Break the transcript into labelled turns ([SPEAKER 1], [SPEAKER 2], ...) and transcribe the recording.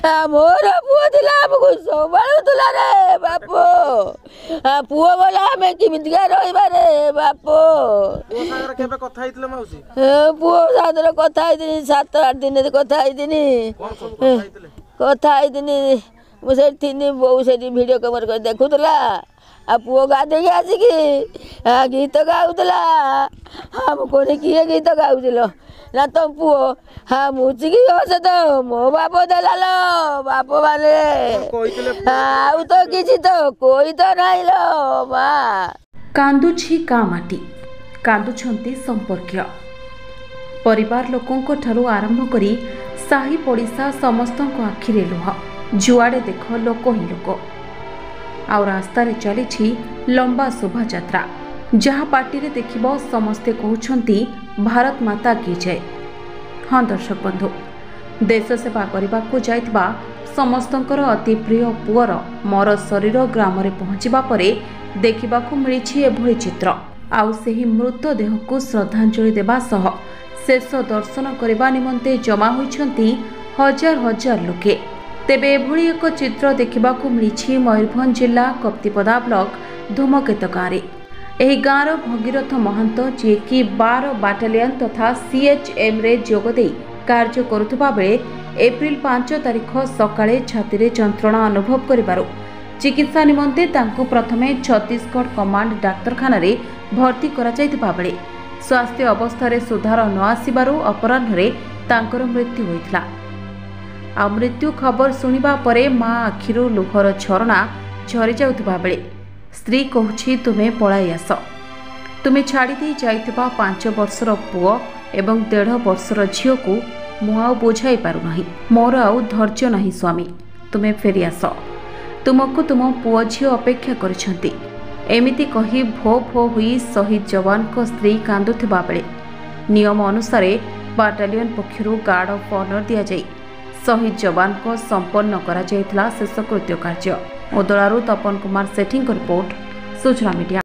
[SPEAKER 1] मोर पुओ थिला हमको संभाळुला रे बापो पुओ गला आमे किमितिका रहिबा रे बापो
[SPEAKER 2] पुओ सागर केबे कथा आइतले माउसी
[SPEAKER 1] पुओ सागर कथा आइदिनी 7-8 दिन कथा आइदिनी
[SPEAKER 2] कोन सब कथा आइतले
[SPEAKER 1] कथा आइदिनी मु से थिनी बहु से वीडियो कवर कर देखुतला आ पुओ गाधे आसिकी गीत गाउतला हमको किए गीत गाउतलो ना तो पुओ हाँ मुझकी बस तो मो बाप देला बाप माने आउ तो किसी तो कोई तो नहीं लो माँ
[SPEAKER 3] कांदुछि का माटी कांदुछंती संपर्कीय परिवार लोकों ठारू आरंभ करी साही पड़िशा समस्त आखिरे लुह जुआड़े देख लोक ही लोक आउ रास्तार चली लंबा शोभा यात्रा जहाँ पार्टी रे देखिब समस्ते कहउछंती भारत माता की जय। हाँ दर्शक बंधु देश सेवा करने को जाइथिबा समस्तंकर अति प्रिय पुअर मर शरीर ग्राम रे पहुँचवा परे देखिबाकु मिलिछि एभଳି चित्र आउ सेही मृतदेह को श्रद्धांजलि देबा सह शेष दर्शन करने निमंते जमा होइछंती हजार हजार लोके। तेबे एभଳି एक चित्र देखिबाकु मिलिछि मयूरभंज जिला कप्तिपदा ब्लॉक धूमकेत गाँव एही गाँवर भगीरथ महंत जी कि 12 बाटालियन तथा CHM रे जोगदे कार्य करुवा बेले एप्रिल 5 तारिख सकाळे छाती रे जंत्रणा अनुभव करिबारु चिकित्सा निमंते तांको प्रथमे छत्तीसगढ़ कमांड डाक्तरखाना रे भर्ती करा जायतिबा बेले स्वास्थ्य अवस्था रे सुधार न आसिबारु अपराह्न रे तांकर मृत्यु होइतला। आ मृत्यु खबर सुनिबा परे मां आखिरु लुहर झरणा झरी जाउतिबा बेले स्त्री कहूछि तुमे पळाई आस तुमे छाड़ी दे जाइतिबा 5 वर्षर पुओ एवं 1.5 वर्षर झियो को मु आउ बुझाई पारु नाही मोर आउ धैर्य नाही स्वामी तुमे फेरी आस तुमको तुम पुओ झियो अपेक्षा करिसंती एमिति कही भो भो हुई शहीद जवान को स्त्री कांदुथिबा बेले नियम अनुसार बाटालियन पक्षरु गार्ड ऑफ ऑनर दिया जाई शहीद जवान को संपन्न करा जायतला शेषकृत्य कार्य। ओदलारू तपन कुमार सेठी रिपोर्ट सूचना मीडिया।